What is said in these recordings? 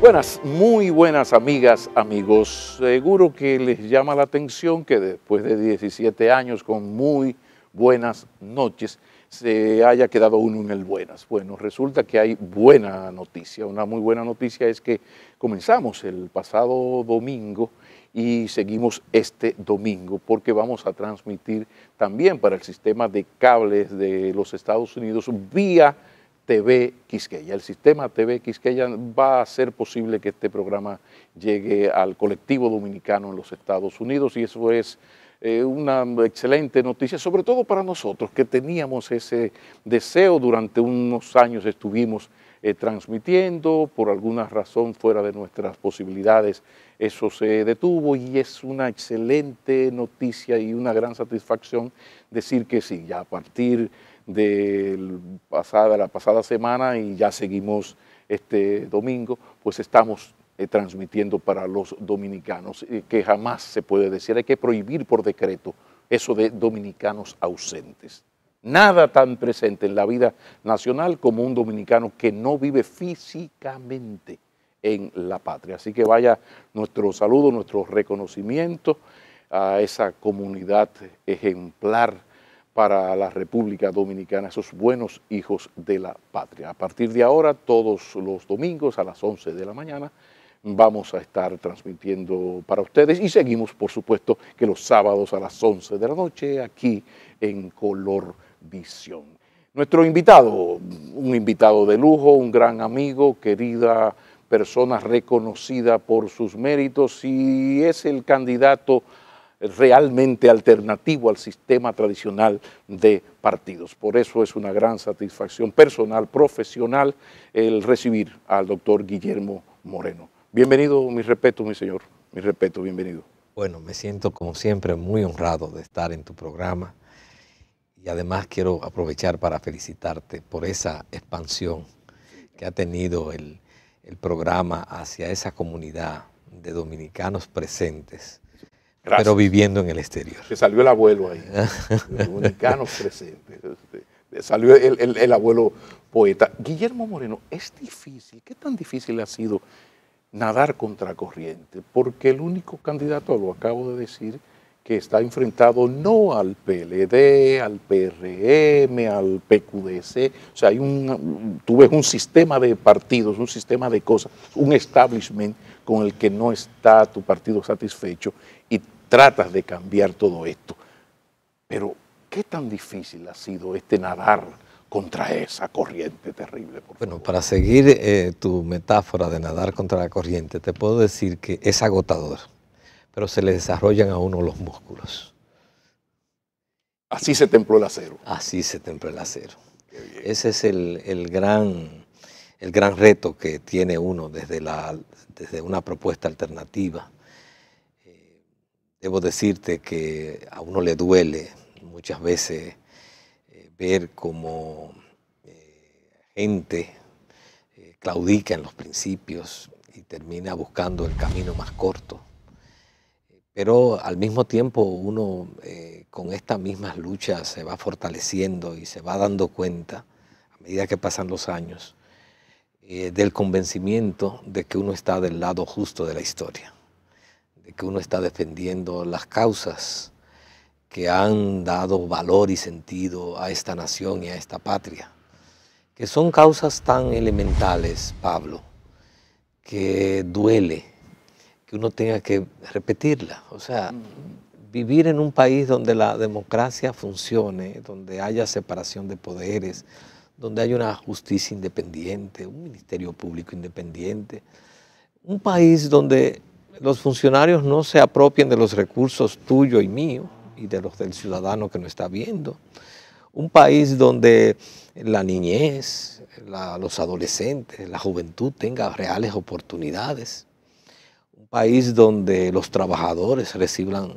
Buenas, muy buenas amigas, amigos. Seguro que les llama la atención que después de 17 años con muy buenas noches se haya quedado uno en el buenas. Bueno, resulta que hay buena noticia. Una muy buena noticia es que comenzamos el pasado domingo y seguimos este domingo porque vamos a transmitir también para el sistema de cables de los Estados Unidos vía TV Quisqueya. El sistema TV Quisqueya va a hacer posible que este programa llegue al colectivo dominicano en los Estados Unidos y eso es una excelente noticia, sobre todo para nosotros que teníamos ese deseo. Durante unos años estuvimos transmitiendo, por alguna razón fuera de nuestras posibilidades eso se detuvo y es una excelente noticia y una gran satisfacción decir que sí, ya a partir de la pasada semana y ya seguimos este domingo, pues estamos transmitiendo para los dominicanos, que jamás se puede decir, hay que prohibir por decreto eso de dominicanos ausentes. Nada tan presente en la vida nacional como un dominicano que no vive físicamente en la patria. Así que vaya nuestro saludo, nuestro reconocimiento a esa comunidad ejemplar para la República Dominicana, esos buenos hijos de la patria. A partir de ahora, todos los domingos a las 11 de la mañana, vamos a estar transmitiendo para ustedes y seguimos, por supuesto, que los sábados a las 11 de la noche aquí en Color Visión. Nuestro invitado, un invitado de lujo, un gran amigo, querida persona reconocida por sus méritos y es el candidato realmente alternativo al sistema tradicional de partidos. Por eso es una gran satisfacción personal, profesional, el recibir al doctor Guillermo Moreno. Bienvenido, mi respeto, mi señor, mi respeto, bienvenido. Bueno, me siento como siempre muy honrado de estar en tu programa y además quiero aprovechar para felicitarte por esa expansión que ha tenido el programa hacia esa comunidad de dominicanos presentes. Gracias. Pero viviendo en el exterior. Se salió el abuelo ahí, dominicanos presentes. Salió el abuelo poeta. Guillermo Moreno, es difícil, ¿qué tan difícil ha sido nadar contra corriente? Porque el único candidato, lo acabo de decir, que está enfrentado no al PLD, al PRM, al PQDC, o sea, tú ves un sistema de partidos, un sistema de cosas, un establishment con el que no está tu partido satisfecho y tratas de cambiar todo esto. Pero, ¿qué tan difícil ha sido nadar contra esa corriente terrible? Bueno, para seguir tu metáfora de nadar contra la corriente, te puedo decir que es agotador, pero se le desarrollan a uno los músculos. Así se templó el acero. Así se templó el acero. Ese es el gran reto que tiene uno desde una propuesta alternativa. Debo decirte que a uno le duele muchas veces ver cómo gente claudica en los principios y termina buscando el camino más corto. Pero al mismo tiempo uno con estas mismas luchas se va fortaleciendo y se va dando cuenta, a medida que pasan los años, del convencimiento de que uno está del lado justo de la historia, de que uno está defendiendo las causas que han dado valor y sentido a esta nación y a esta patria, que son causas tan elementales, Pablo, que duele que uno tenga que repetirla. O sea, vivir en un país donde la democracia funcione, donde haya separación de poderes, donde haya una justicia independiente, un ministerio público independiente, un país donde los funcionarios no se apropien de los recursos tuyos y míos y de los del ciudadano que nos está viendo, un país donde la niñez, los adolescentes, la juventud tenga reales oportunidades, un país donde los trabajadores reciban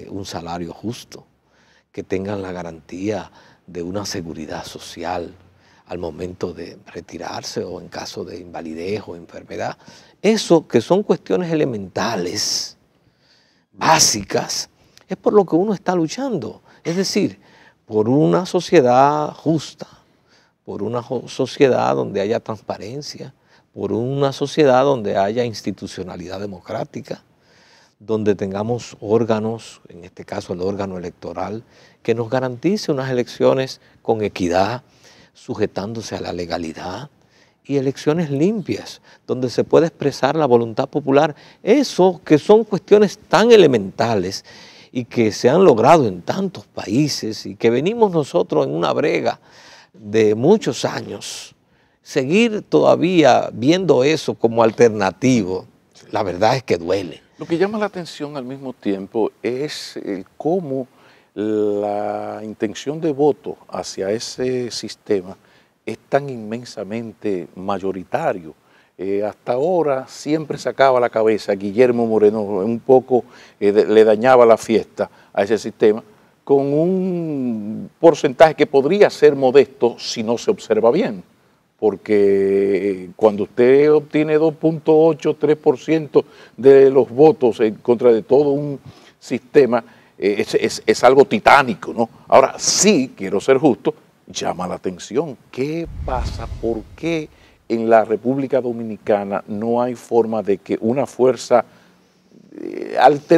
un salario justo, que tengan la garantía de una seguridad social al momento de retirarse o en caso de invalidez o enfermedad. Eso que son cuestiones elementales, básicas, es por lo que uno está luchando. Es decir, por una sociedad justa, por una sociedad donde haya transparencia, por una sociedad donde haya institucionalidad democrática, donde tengamos órganos, en este caso el órgano electoral, que nos garantice unas elecciones con equidad, sujetándose a la legalidad, y elecciones limpias, donde se pueda expresar la voluntad popular. Eso que son cuestiones tan elementales y que se han logrado en tantos países y que venimos nosotros en una brega de muchos años, seguir todavía viendo eso como alternativo, la verdad es que duele. Lo que llama la atención al mismo tiempo es cómo la intención de voto hacia ese sistema es tan inmensamente mayoritario. Hasta ahora siempre sacaba la cabeza Guillermo Moreno, un poco le dañaba la fiesta a ese sistema, con un porcentaje que podría ser modesto si no se observa bien, porque cuando usted obtiene 2.8, 3% de los votos en contra de todo un sistema, es algo titánico, ¿no? Ahora sí, quiero ser justo, llama la atención. ¿Qué pasa? ¿Por qué en la República Dominicana no hay forma de que una fuerza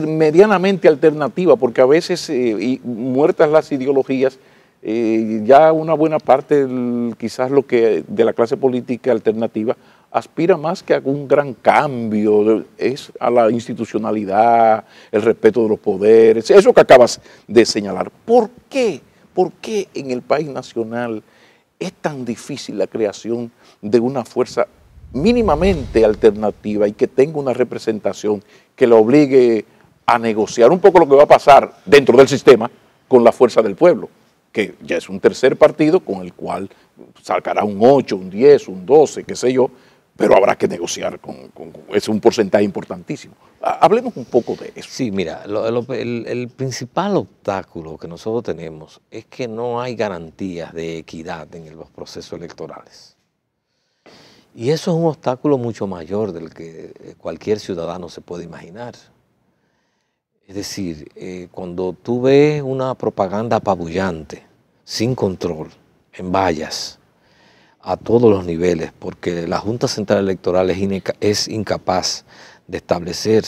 medianamente alternativa, porque a veces, muertas las ideologías, ya una buena parte, quizás lo que de la clase política alternativa, aspira más que a un gran cambio, es a la institucionalidad, el respeto de los poderes, eso que acabas de señalar. ¿Por qué? ¿Por qué en el país nacional es tan difícil la creación de una fuerza mínimamente alternativa y que tenga una representación que la obligue a negociar un poco lo que va a pasar dentro del sistema con la fuerza del pueblo, que ya es un tercer partido con el cual sacará un 8, un 10, un 12, qué sé yo, pero habrá que negociar es un porcentaje importantísimo. Hablemos un poco de eso. Sí, mira, el principal obstáculo que nosotros tenemos es que no hay garantías de equidad en los procesos electorales. Y eso es un obstáculo mucho mayor del que cualquier ciudadano se puede imaginar. Es decir, cuando tú ves una propaganda apabullante, sin control, en vallas, a todos los niveles, porque la Junta Central Electoral es incapaz de establecer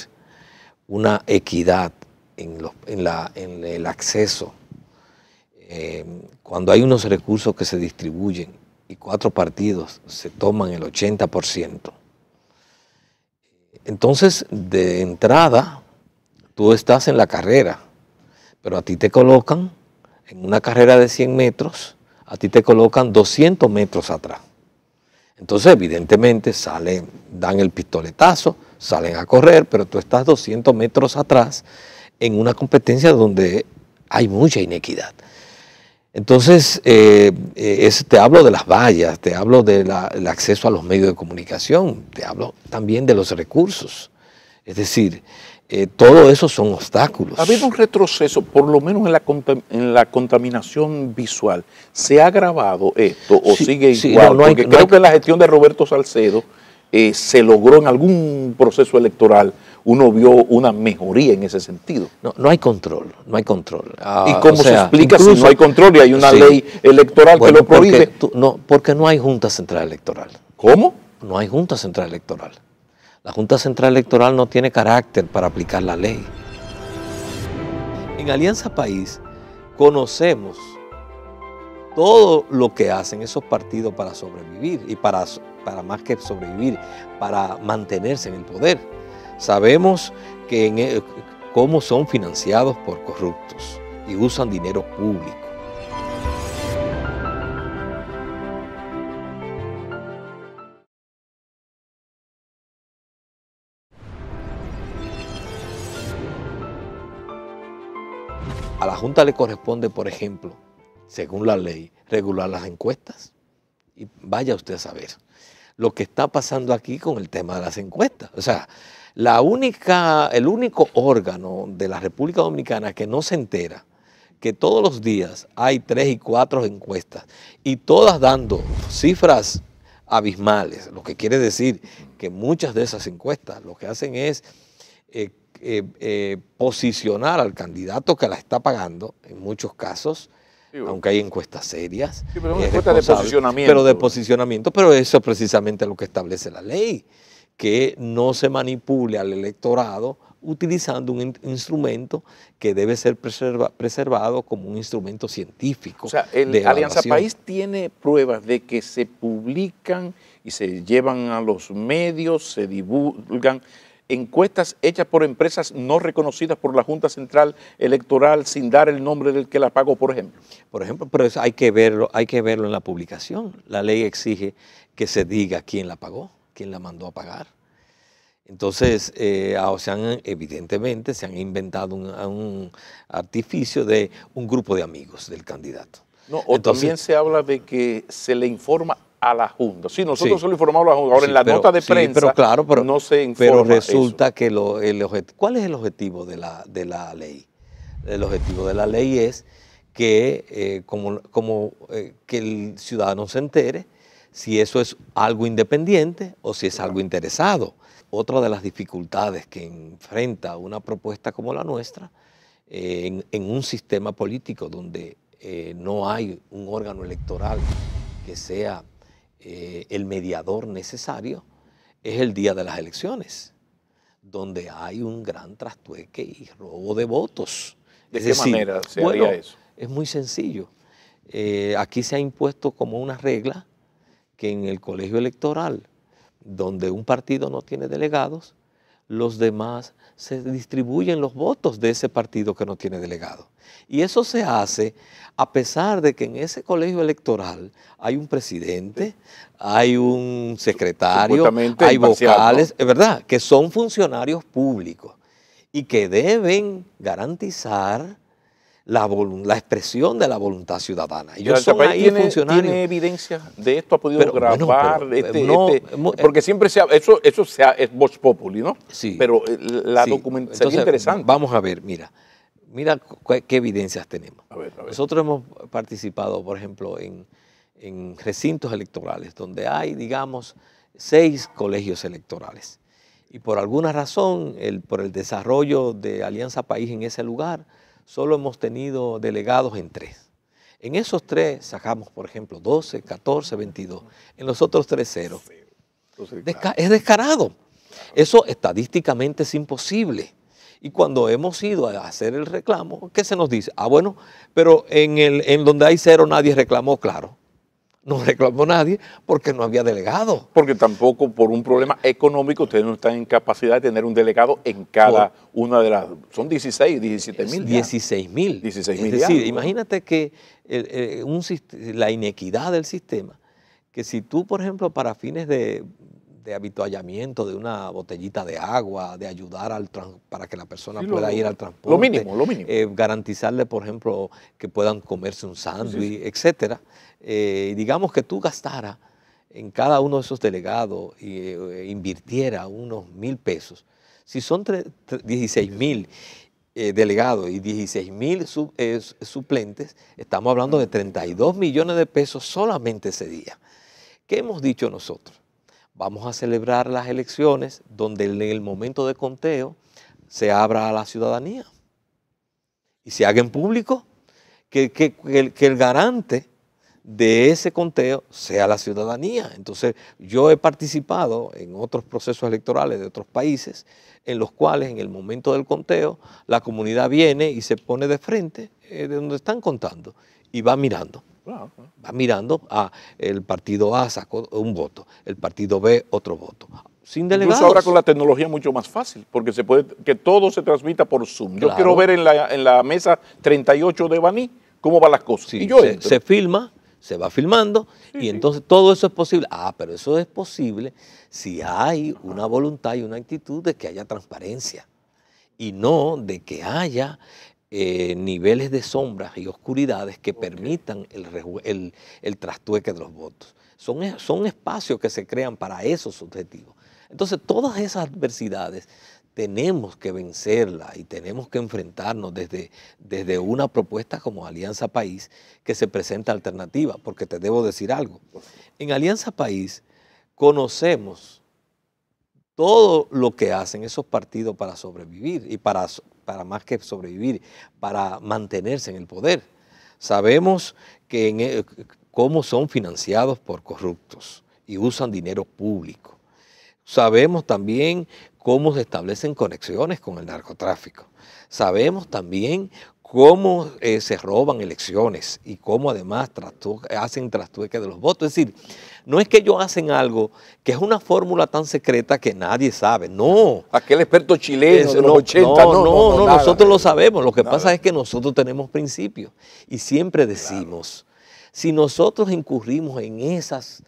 una equidad en el acceso. Cuando hay unos recursos que se distribuyen y 4 partidos se toman el 80%, entonces de entrada tú estás en la carrera, pero a ti te colocan en una carrera de 100 metros, a ti te colocan 200 metros atrás. Entonces, evidentemente, dan el pistoletazo, salen a correr, pero tú estás 200 metros atrás en una competencia donde hay mucha inequidad. Entonces, te hablo de las vallas, te hablo del acceso a los medios de comunicación, te hablo también de los recursos. Es decir, todo eso son obstáculos. Ha habido un retroceso, por lo menos en la contaminación visual. ¿Se ha agravado esto o sigue igual? Porque creo que en la gestión de Roberto Salcedo se logró en algún proceso electoral, uno vio una mejoría en ese sentido. No hay control, no hay control. ¿Y cómo se explica si no hay control y hay una ley electoral que lo prohíbe? Porque no hay Junta Central Electoral. ¿Cómo? No hay Junta Central Electoral. La Junta Central Electoral no tiene carácter para aplicar la ley. En Alianza País conocemos todo lo que hacen esos partidos para sobrevivir y para más que sobrevivir, para mantenerse en el poder. Sabemos cómo son financiados por corruptos y usan dinero público. A la Junta le corresponde, por ejemplo, según la ley, regular las encuestas. Y vaya usted a saber lo que está pasando aquí con el tema de las encuestas. O sea, el único órgano de la República Dominicana que no se entera que todos los días hay 3 y 4 encuestas y todas dando cifras abismales, lo que quiere decir que muchas de esas encuestas lo que hacen es posicionar al candidato que la está pagando, en muchos casos, sí, bueno, aunque hay encuestas serias. Sí, pero es una encuesta de posicionamiento. Pero de posicionamiento, pero eso es precisamente lo que establece la ley, que no se manipule al electorado utilizando un instrumento que debe ser preservado como un instrumento científico. O sea, Alianza País tiene pruebas de que se publican y se llevan a los medios, se divulgan encuestas hechas por empresas no reconocidas por la Junta Central Electoral sin dar el nombre del que la pagó, por ejemplo. Por ejemplo, pero eso hay que verlo en la publicación. La ley exige que se diga quién la pagó, quién la mandó a pagar. Entonces, evidentemente se han inventado un artificio de un grupo de amigos del candidato. No, o entonces, también se habla de que se le informa a la Junta. Sí, nosotros solo informamos a la Junta. Ahora, en la nota de prensa no se informa. Pero resulta que ¿cuál es el objetivo de la ley? El objetivo de la ley es que, que el ciudadano se entere si eso es algo independiente o si es algo interesado. Otra de las dificultades que enfrenta una propuesta como la nuestra, en un sistema político donde no hay un órgano electoral que sea el mediador necesario, es el día de las elecciones, donde hay un gran trastueque y robo de votos. ¿De qué manera se haría eso? Es muy sencillo. Aquí se ha impuesto como una regla que en el colegio electoral, donde un partido no tiene delegados, los demás se distribuyen los votos de ese partido que no tiene delegados. Y eso se hace a pesar de que en ese colegio electoral hay un presidente, hay un secretario, hay vocales, es verdad, que son funcionarios públicos y que deben garantizar la expresión de la voluntad ciudadana. Ellos son ahí funcionarios. ¿Tiene evidencia de esto? ¿Ha podido grabar? Porque siempre eso es vox populi, ¿no? Sí. Pero la documentación sería interesante. Vamos a ver, mira qué evidencias tenemos. A ver. Nosotros hemos participado, por ejemplo, en recintos electorales donde hay, digamos, 6 colegios electorales. Y por alguna razón, por el desarrollo de Alianza País en ese lugar, solo hemos tenido delegados en 3. En esos 3 sacamos, por ejemplo, 12, 14, 22. En los otros 3, 0. Es descarado. Eso estadísticamente es imposible. Y cuando hemos ido a hacer el reclamo, ¿qué se nos dice? Ah, bueno, pero en donde hay 0 nadie reclamó, claro. No reclamó nadie porque no había delegado. Porque tampoco por un problema económico ustedes no están en capacidad de tener un delegado en cada una de las... Son 16, 17 mil. 16 mil. 16 mil. Es decir, imagínate que la inequidad del sistema, que si tú, por ejemplo, para fines de habituallamiento de una botellita de agua, de ayudar para que la persona pueda ir al transporte. Lo mínimo. Garantizarle, por ejemplo, que puedan comerse un sándwich, etcétera. Digamos que tú gastaras en cada uno de esos delegados e invirtiera unos 1,000 pesos. Si son 16,000 delegados y 16,000 suplentes, estamos hablando de 32 millones de pesos solamente ese día. ¿Qué hemos dicho nosotros? Vamos a celebrar las elecciones donde en el momento de conteo se abra a la ciudadanía y se haga en público, que el garante de ese conteo sea la ciudadanía. Entonces, yo he participado en otros procesos electorales de otros países en los cuales en el momento del conteo la comunidad viene y se pone de frente de donde están contando y va mirando. Va mirando, el partido A sacó un voto, el partido B otro voto, sin delegados. Incluso ahora con la tecnología es mucho más fácil, porque se puede que todo se transmita por Zoom. Claro. Yo quiero ver en la mesa 38 de Baní cómo van las cosas. Sí, y yo se filma, se va filmando y entonces todo eso es posible. Pero eso es posible si hay una voluntad y una actitud de que haya transparencia y no de que haya niveles de sombras y oscuridades que permitan el trastueque de los votos. Son espacios que se crean para esos objetivos. Entonces, todas esas adversidades tenemos que vencerla y tenemos que enfrentarnos desde una propuesta como Alianza País que se presenta alternativa, porque te debo decir algo. En Alianza País conocemos todo lo que hacen esos partidos para sobrevivir y para más que sobrevivir, para mantenerse en el poder. Sabemos cómo son financiados por corruptos y usan dinero público. Sabemos también cómo se establecen conexiones con el narcotráfico. Sabemos también cómo se roban elecciones y cómo además hacen trastueque de los votos. Es decir, no es que ellos hacen algo que es una fórmula tan secreta que nadie sabe, no. Aquel experto chileno de los 80, no, nosotros lo sabemos. Lo que pasa es que nosotros tenemos principios y siempre decimos, si nosotros incurrimos en esas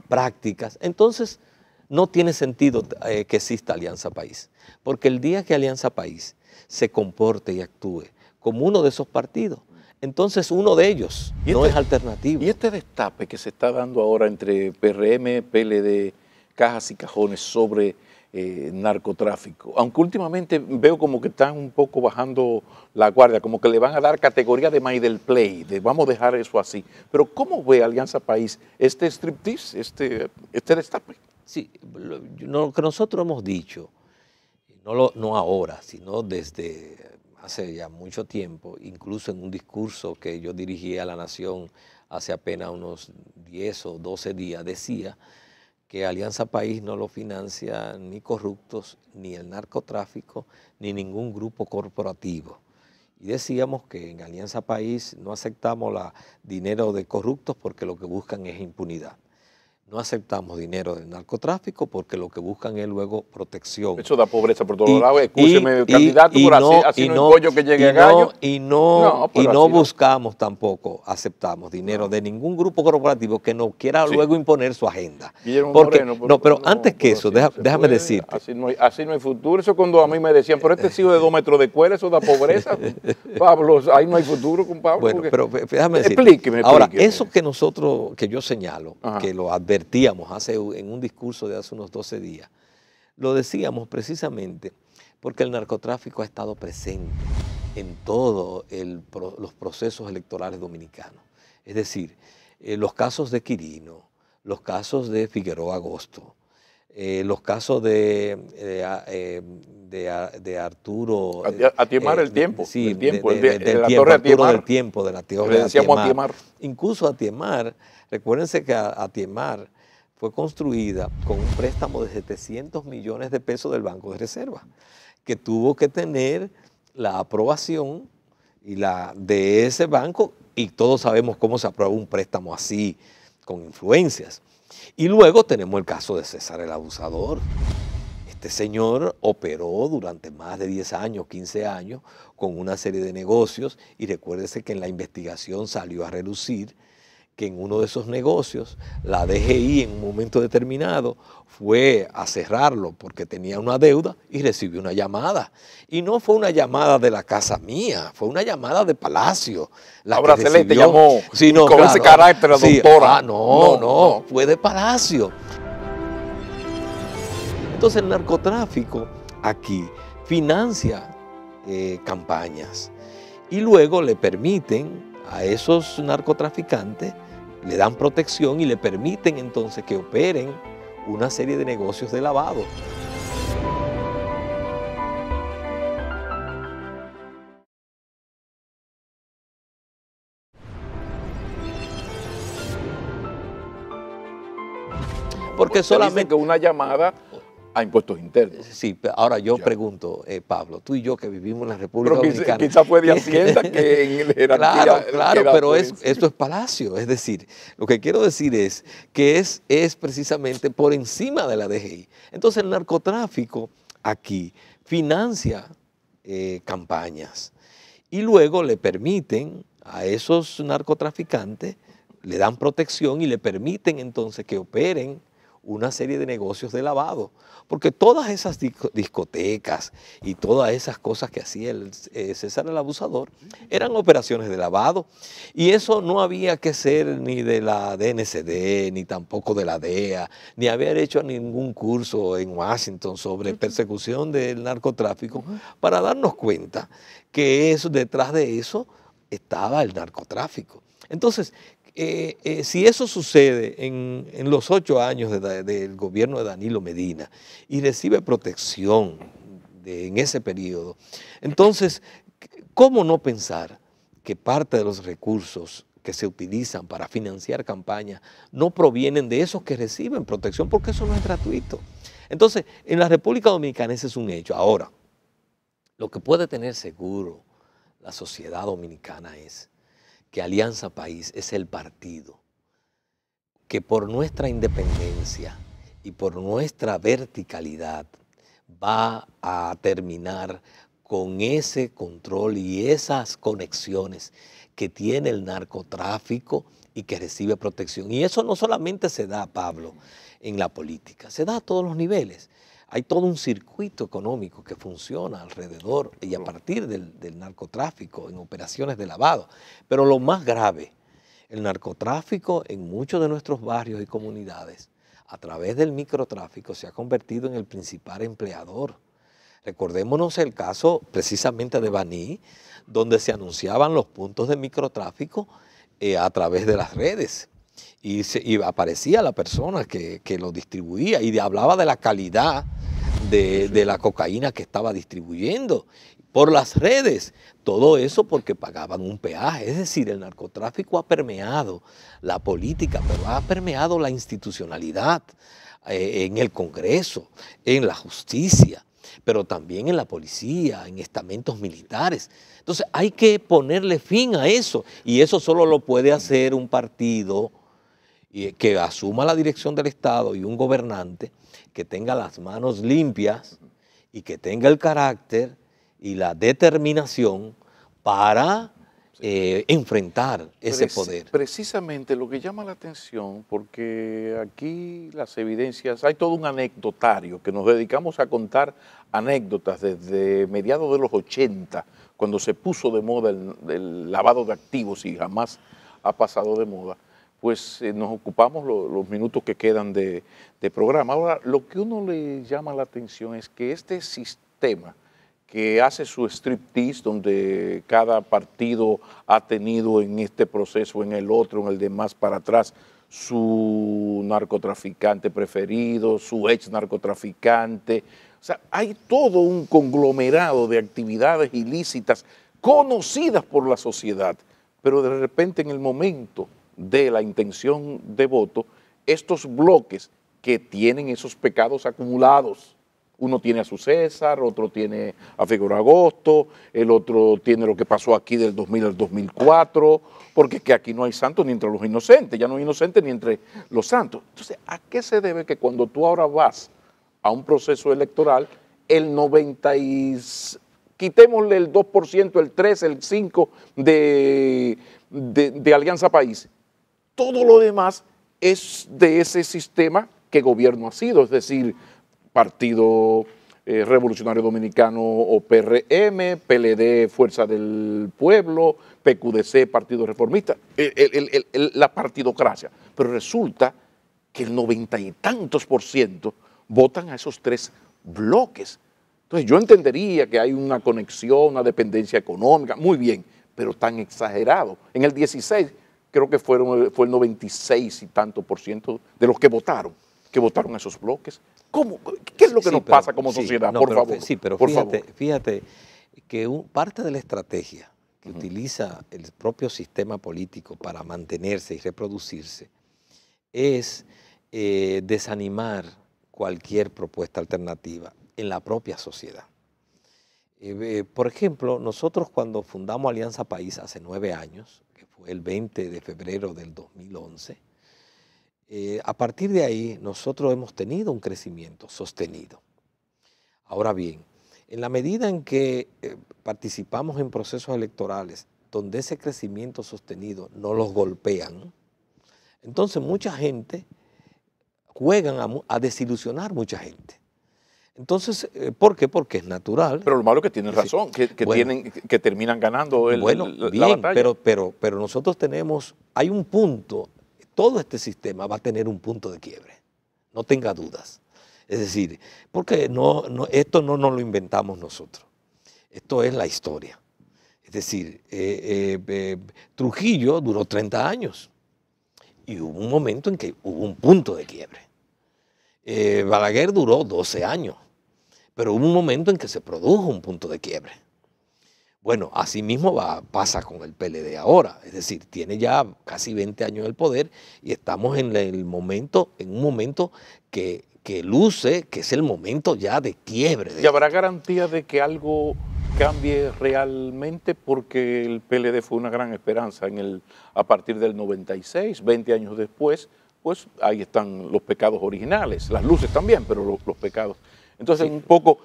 prácticas, entonces no tiene sentido que exista Alianza País, porque el día que Alianza País se comporte y actúe como uno de esos partidos, entonces uno de ellos no es alternativo. Y este destape que se está dando ahora entre PRM, PLD, cajas y cajones sobre narcotráfico, aunque últimamente veo como que están un poco bajando la guardia, como que le van a dar categoría de middle play, de vamos a dejar eso así, pero ¿cómo ve Alianza País este striptease, este destape? Sí, lo que nosotros hemos dicho, no ahora, sino desde hace ya mucho tiempo, incluso en un discurso que yo dirigí a la Nación hace apenas unos 10 o 12 días, decía que Alianza País no lo financia ni corruptos, ni el narcotráfico, ni ningún grupo corporativo. Y decíamos que en Alianza País no aceptamos dinero de corruptos porque lo que buscan es impunidad. No aceptamos dinero del narcotráfico porque lo que buscan es luego protección. Eso da pobreza por todos lados. Escúcheme, candidato, pero así no es pollo que llegue a gallo. Y no buscamos tampoco, aceptamos dinero de ningún grupo corporativo que no quiera luego imponer su agenda. Pero antes que eso, déjame decir. Así no hay futuro. Eso cuando a mí me decían, pero este sigo de 2 metros de escuela, eso da pobreza. Pablo, ahí no hay futuro con Pablo. Bueno, pero déjame decir. Explíqueme. Ahora, eso que yo señalo, que lo advertíamos en un discurso de hace unos 12 días, lo decíamos precisamente porque el narcotráfico ha estado presente en todos los procesos electorales dominicanos. Es decir, los casos de Quirino, los casos de Figueroa Agosto, los casos de Arturo. Atiemar el tiempo. Sí, Arturo del Tiempo, de la torre de Atiemar. Incluso Atiemar, recuérdense que Atiemar fue construida con un préstamo de 700 millones de pesos del Banco de Reserva, que tuvo que tener la aprobación de ese banco, y todos sabemos cómo se aprueba un préstamo así, con influencias. Y luego tenemos el caso de César el Abusador. Este señor operó durante más de 10 años, 15 años, con una serie de negocios, y recuérdese que en la investigación salió a relucir que en uno de esos negocios la DGI en un momento determinado fue a cerrarlo porque tenía una deuda y recibió una llamada. Y no fue una llamada de la casa mía, fue una llamada de Palacio. Ahora Celeste llamó con ese carácter la doctora. No, fue de Palacio. Entonces el narcotráfico aquí financia campañas y luego le permiten a esos narcotraficantes, le dan protección y le permiten entonces que operen una serie de negocios de lavado. Porque solamente que una llamada a impuestos internos. Sí, ahora yo pregunto, Pablo, tú y yo que vivimos en la República Dominicana. Quizás fue de Hacienda que en jerarquía. Claro, pero esto es Palacio. Es decir, lo que quiero decir es que es precisamente por encima de la DGI. Entonces el narcotráfico aquí financia campañas y luego le permiten a esos narcotraficantes, le dan protección y le permiten entonces que operen una serie de negocios de lavado, porque todas esas discotecas y todas esas cosas que hacía César el Abusador eran operaciones de lavado, y eso no había que ser ni de la DNCD, ni tampoco de la DEA, ni haber hecho ningún curso en Washington sobre persecución del narcotráfico para darnos cuenta que detrás de eso estaba el narcotráfico. Entonces, si eso sucede en los 8 años del gobierno de Danilo Medina y recibe protección en ese periodo, entonces, ¿cómo no pensar que parte de los recursos que se utilizan para financiar campañas no provienen de esos que reciben protección? Porque eso no es gratuito. Entonces, en la República Dominicana ese es un hecho. Ahora, lo que puede tener seguro la sociedad dominicana es que Alianza País es el partido que por nuestra independencia y por nuestra verticalidad va a terminar con ese control y esas conexiones que tiene el narcotráfico y que recibe protección. Y eso no solamente se da, Pablo, en la política, se da a todos los niveles. Hay todo un circuito económico que funciona alrededor y a partir del narcotráfico en operaciones de lavado. Pero lo más grave, el narcotráfico en muchos de nuestros barrios y comunidades, a través del microtráfico, se ha convertido en el principal empleador. Recordémonos el caso precisamente de Baní, donde se anunciaban los puntos de microtráfico a través de las redes. Y aparecía la persona que lo distribuía y hablaba de la calidad de la cocaína que estaba distribuyendo por las redes. Todo eso porque pagaban un peaje. Es decir, el narcotráfico ha permeado la política, pero ha permeado la institucionalidad en el Congreso, en la justicia, pero también en la policía, en estamentos militares. Entonces hay que ponerle fin a eso, y eso solo lo puede hacer un partido que asuma la dirección del Estado y un gobernante que tenga las manos limpias y que tenga el carácter y la determinación para enfrentar ese poder. Precisamente lo que llama la atención, porque aquí las evidencias, hay todo un anecdotario que nos dedicamos a contar anécdotas desde mediados de los 80, cuando se puso de moda el lavado de activos y jamás ha pasado de moda. Pues nos ocupamos los minutos que quedan de programa. Ahora, lo que uno le llama la atención es que este sistema que hace su striptease, donde cada partido ha tenido en este proceso, en el otro, en el demás para atrás, su narcotraficante preferido, su ex narcotraficante. O sea, hay todo un conglomerado de actividades ilícitas conocidas por la sociedad, pero de repente en el momento de la intención de voto, estos bloques que tienen esos pecados acumulados, uno tiene a su César, otro tiene a Figueroa Agosto, el otro tiene lo que pasó aquí del 2000 al 2004, porque es que aquí no hay santos ni entre los inocentes, ya no hay inocentes ni entre los santos. Entonces, ¿a qué se debe que cuando tú ahora vas a un proceso electoral, el 90 y... quitémosle el 2%, el 3%, el 5% de Alianza País, todo lo demás es de ese sistema que gobierno ha sido, es decir, Partido Revolucionario Dominicano o PRM, PLD, Fuerza del Pueblo, PQDC, Partido Reformista, la partidocracia. Pero resulta que el 90 y tantos % votan a esos 3 bloques. Entonces yo entendería que hay una conexión, una dependencia económica, muy bien, pero tan exagerado. En el 16 creo que fue el 96 y tanto % de los que votaron a esos bloques. ¿Cómo? ¿Qué es lo que nos pasa como sociedad? Por favor. Sí, pero fíjate que parte de la estrategia que utiliza el propio sistema político para mantenerse y reproducirse es desanimar cualquier propuesta alternativa en la propia sociedad. Por ejemplo, nosotros cuando fundamos Alianza País hace 9 años, que fue el 20 de febrero del 2011, a partir de ahí nosotros hemos tenido un crecimiento sostenido. Ahora bien, en la medida en que participamos en procesos electorales donde ese crecimiento sostenido no los golpean, entonces mucha gente juegan a desilusionar mucha gente. Entonces, ¿por qué? Porque es natural. Pero lo malo es que tienen razón, bueno, que terminan ganando la batalla. Pero nosotros hay un punto, todo este sistema va a tener un punto de quiebre, no tenga dudas. Es decir, porque esto no nos lo inventamos nosotros, esto es la historia. Es decir, Trujillo duró 30 años y hubo un momento en que hubo un punto de quiebre. Balaguer duró 12 años, pero hubo un momento en que se produjo un punto de quiebre. Bueno, así mismo pasa con el PLD ahora, es decir, tiene ya casi 20 años en el poder y estamos en un momento que luce que es el momento ya de quiebre. ¿Y habrá garantía de que algo cambie realmente? Porque el PLD fue una gran esperanza a partir del 96, 20 años después, pues ahí están los pecados originales, las luces también, pero los pecados. Entonces, un poco,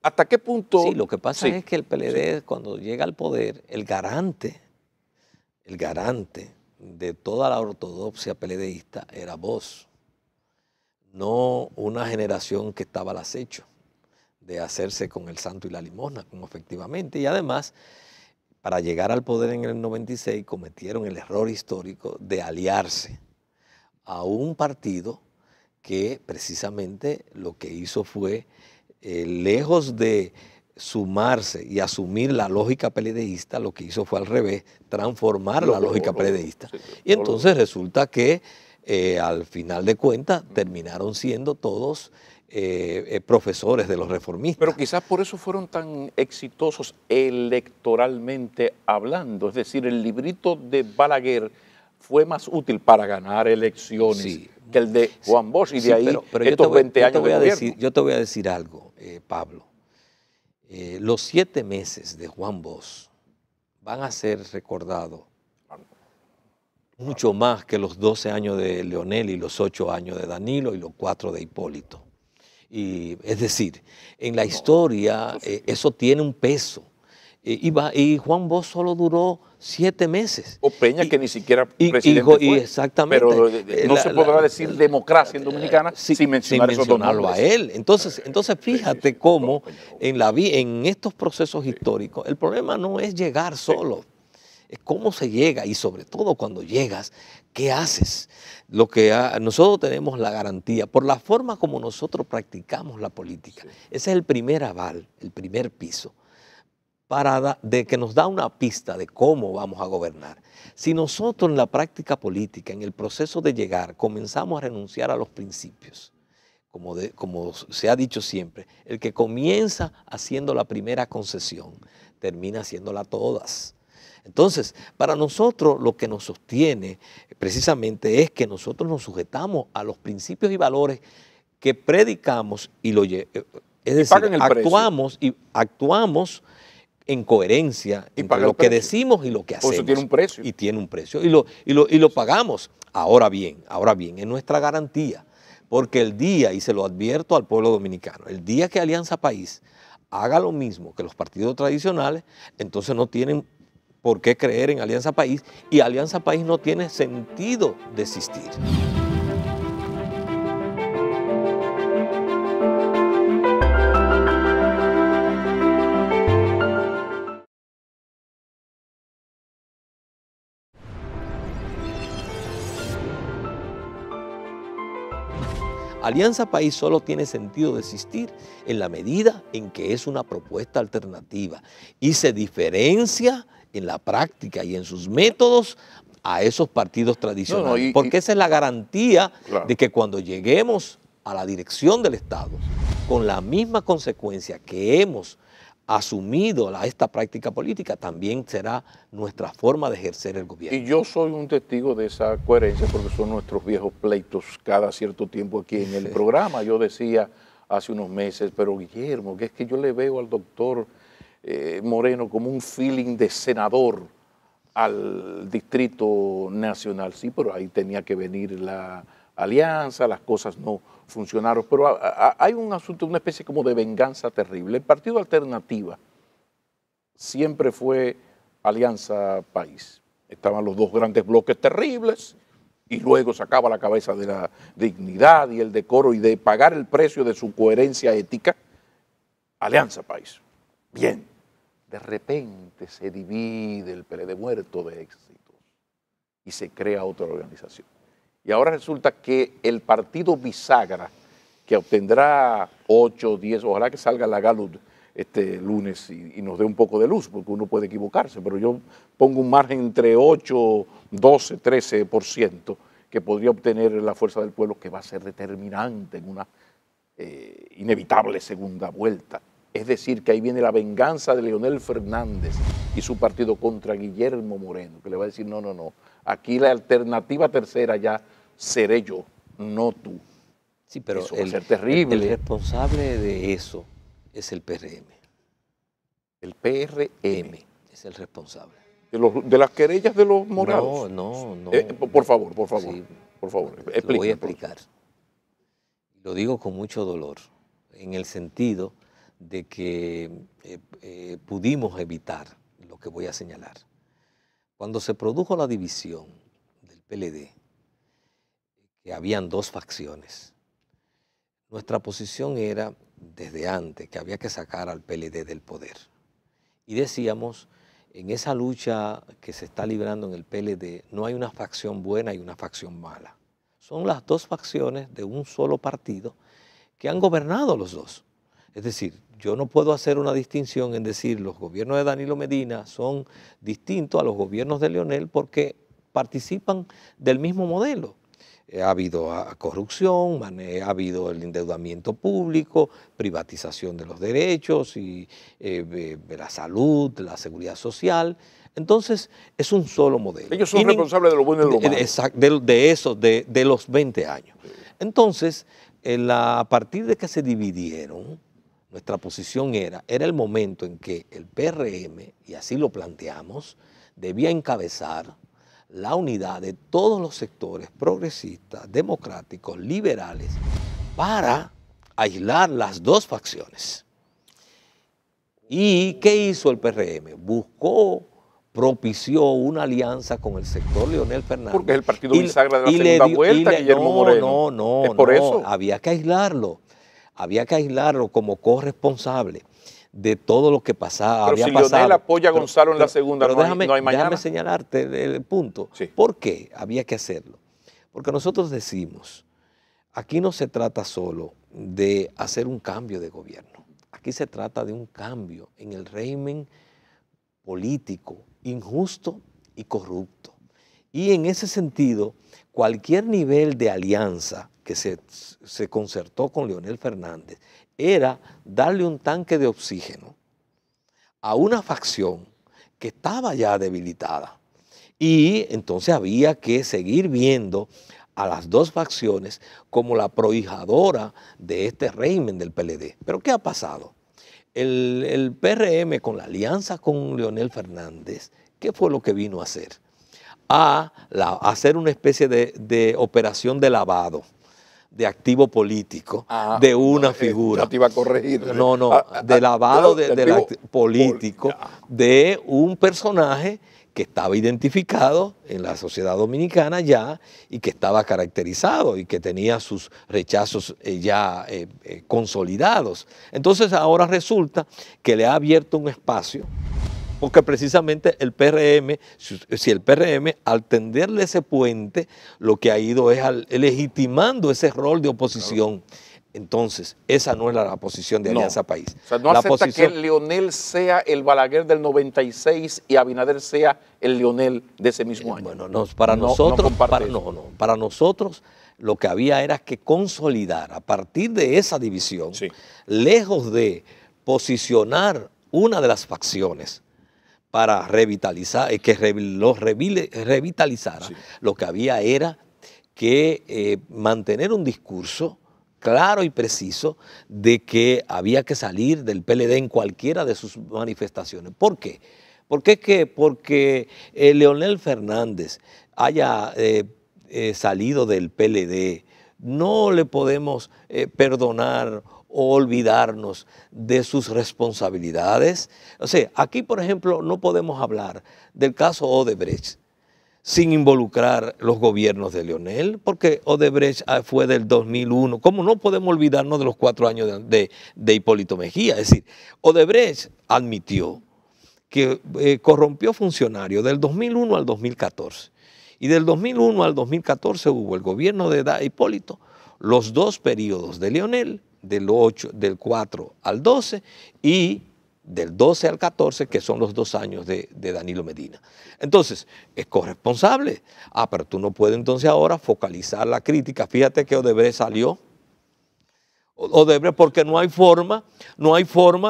¿hasta qué punto? Sí, lo que pasa es que el PLD, cuando llega al poder, el garante de toda la ortodoxia PLDista era vos, no una generación que estaba al acecho de hacerse con el santo y la limosna, como efectivamente. Y además, para llegar al poder en el 96, cometieron el error histórico de aliarse a un partido que precisamente lo que hizo fue, lejos de sumarse y asumir la lógica PLDista, lo que hizo fue al revés, transformar la lógica PLDista. Y entonces resulta que al final de cuentas terminaron siendo todos profesores de los reformistas. Pero quizás por eso fueron tan exitosos electoralmente hablando. Es decir, el librito de Balaguer fue más útil para ganar elecciones que el de Juan Bosch, y de ahí pero estos 20 años de gobierno. Yo te voy a decir algo, Pablo. Los 7 meses de Juan Bosch van a ser recordados mucho más que los 12 años de Leonel y los 8 años de Danilo y los 4 de Hipólito. Y, es decir, en la historia eso tiene un peso. Y Juan Bosch solo duró 7 meses. O Peña, que ni siquiera presidente fue. Exactamente. Pero no se podrá decir democracia en Dominicana sin mencionarlo a él. Entonces fíjate cómo en estos procesos históricos el problema no es llegar solo, es cómo se llega y sobre todo cuando llegas, ¿qué haces? Nosotros tenemos la garantía, por la forma como nosotros practicamos la política, ese es el primer aval, el primer piso, de que nos da una pista de cómo vamos a gobernar. Si nosotros en la práctica política, en el proceso de llegar, comenzamos a renunciar a los principios, como se ha dicho siempre, el que comienza haciendo la primera concesión, termina haciéndola todas. Entonces, para nosotros lo que nos sostiene precisamente es que nosotros nos sujetamos a los principios y valores que predicamos es decir, actuamos en coherencia entre lo que decimos y lo que hacemos. Eso tiene un precio. Y tiene un precio. Y lo pagamos. Ahora bien, es nuestra garantía. Porque el día, y se lo advierto al pueblo dominicano, el día que Alianza País haga lo mismo que los partidos tradicionales, entonces no tienen por qué creer en Alianza País, y Alianza País no tiene sentido de existir. Alianza País solo tiene sentido de existir en la medida en que es una propuesta alternativa y se diferencia en la práctica y en sus métodos a esos partidos tradicionales. Porque esa es la garantía de que cuando lleguemos a la dirección del Estado, con la misma consecuencia que hemos asumido esta práctica política, también será nuestra forma de ejercer el gobierno. Y yo soy un testigo de esa coherencia porque son nuestros viejos pleitos cada cierto tiempo aquí en el programa. Yo decía hace unos meses, pero Guillermo, que es que yo le veo al doctor Moreno como un feeling de senador al Distrito Nacional. Sí, pero ahí tenía que venir la alianza, las cosas no funcionaron, pero hay un asunto, una especie como de venganza terrible. El Partido Alternativa siempre fue Alianza País. Estaban los dos grandes bloques terribles y luego sacaba la cabeza de la dignidad y el decoro y de pagar el precio de su coherencia ética, Alianza País. Bien, de repente se divide el PLD muerto de éxitos y se crea otra organización. Y ahora resulta que el partido bisagra, que obtendrá 8, 10, ojalá que salga la Gallup este lunes y nos dé un poco de luz, porque uno puede equivocarse, pero yo pongo un margen entre 8, 12, 13% que podría obtener la Fuerza del Pueblo, que va a ser determinante en una inevitable segunda vuelta. Es decir, que ahí viene la venganza de Leonel Fernández y su partido contra Guillermo Moreno, que le va a decir, no, no, no, aquí la alternativa tercera ya seré yo, no tú. Sí, pero eso va a ser terrible. El responsable de eso es el PRM. El PRM es el responsable. De las querellas de los morados. No. Por favor, Sí, por favor, lo voy a explicar. Lo digo con mucho dolor, en el sentido de que pudimos evitar lo que voy a señalar. Cuando se produjo la división del PLD, que habían dos facciones, nuestra posición era desde antes que había que sacar al PLD del poder. Y decíamos, en esa lucha que se está librando en el PLD, no hay una facción buena y una facción mala. Son las dos facciones de un solo partido que han gobernado los dos. Es decir, yo no puedo hacer una distinción en decir los gobiernos de Danilo Medina son distintos a los gobiernos de Leonel porque participan del mismo modelo. Ha habido corrupción, ha habido el endeudamiento público, privatización de los derechos y la salud, la seguridad social. Entonces, es un solo modelo. Ellos son responsables de lo bueno y de lo malo. Exacto, de los 20 años. Sí. Entonces, a partir de que se dividieron, nuestra posición era el momento en que el PRM, y así lo planteamos, debía encabezar la unidad de todos los sectores progresistas, democráticos, liberales, para aislar las dos facciones. ¿Y qué hizo el PRM? Propició una alianza con el sector Leonel Fernández. Porque es el partido bisagra de la segunda vuelta, Guillermo Moreno. No, por eso. Había que aislarlo como corresponsable de todo lo que pasaba. Pero si Leonel apoya a Gonzalo en la segunda, no hay mañana. Déjame señalarte el punto. Sí. ¿Por qué había que hacerlo? Porque nosotros decimos, aquí no se trata solo de hacer un cambio de gobierno. Aquí se trata de un cambio en el régimen político, injusto y corrupto. Y en ese sentido, cualquier nivel de alianza que se concertó con Leonel Fernández era darle un tanque de oxígeno a una facción que estaba ya debilitada. Y entonces había que seguir viendo a las dos facciones como la prohijadora de este régimen del PLD. ¿Pero qué ha pasado? El PRM con la alianza con Leonel Fernández, ¿qué fue lo que vino a hacer? A hacer una especie de operación de lavado de activo político de una figura. Ya te iba a corregir. De lavado político de un personaje que estaba identificado en la sociedad dominicana ya y que estaba caracterizado y que tenía sus rechazos ya consolidados. Entonces ahora resulta que le ha abierto un espacio porque precisamente el PRM, si el PRM al tenderle ese puente, lo que ha ido es legitimando ese rol de oposición. Entonces, esa no es la posición de Alianza País. O sea, no acepta que Leonel sea el Balaguer del 96 y Abinader sea el Leonel de ese mismo año. Bueno, para nosotros lo que había era que consolidar a partir de esa división, lejos de posicionar una de las facciones para revitalizar, que los revitalizara, lo que había era que mantener un discurso claro y preciso de que había que salir del PLD en cualquiera de sus manifestaciones. ¿Por qué? Porque Leonel Fernández haya salido del PLD, no le podemos perdonar o olvidarnos de sus responsabilidades. O sea, aquí, por ejemplo, no podemos hablar del caso Odebrecht sin involucrar los gobiernos de Leonel, porque Odebrecht fue del 2001. ¿Cómo no podemos olvidarnos de los 4 años de Hipólito Mejía? Es decir, Odebrecht admitió que corrompió funcionarios del 2001 al 2014. Y del 2001 al 2014 hubo el gobierno de Hipólito, los 2 periodos de Leonel, del 4 al 12 y del 12 al 14, que son los 2 años de Danilo Medina. Entonces, es corresponsable. Pero tú no puedes entonces ahora focalizar la crítica. Fíjate que Odebrecht salió. Odebrecht, porque no hay forma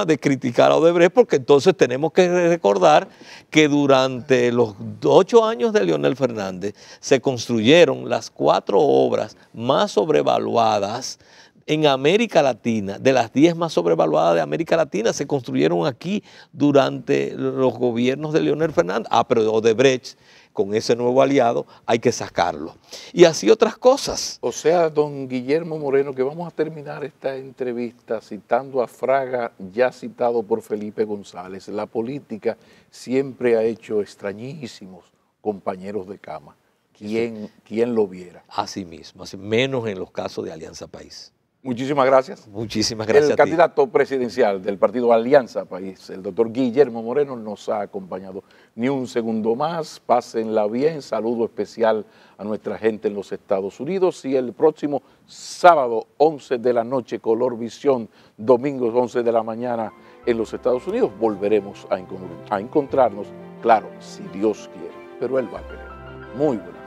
de criticar a Odebrecht, porque entonces tenemos que recordar que durante los 8 años de Leonel Fernández se construyeron las 4 obras más sobrevaluadas en América Latina. De las 10 más sobrevaluadas de América Latina se construyeron aquí durante los gobiernos de Leonel Fernández. Pero Odebrecht, con ese nuevo aliado, hay que sacarlo. Y así otras cosas. O sea, don Guillermo Moreno, que vamos a terminar esta entrevista citando a Fraga, ya citado por Felipe González. La política siempre ha hecho extrañísimos compañeros de cama. ¿Quién lo viera? Así mismo, menos en los casos de Alianza País. Muchísimas gracias. Muchísimas gracias El candidato presidencial del partido Alianza País, el doctor Guillermo Moreno, nos ha acompañado ni un segundo más. Pásenla bien. Saludo especial a nuestra gente en los Estados Unidos. Y el próximo sábado, 11 de la noche, Color Visión, domingo 11 de la mañana en los Estados Unidos, volveremos a encontrarnos, claro, si Dios quiere, pero Él va a querer. Muy bueno.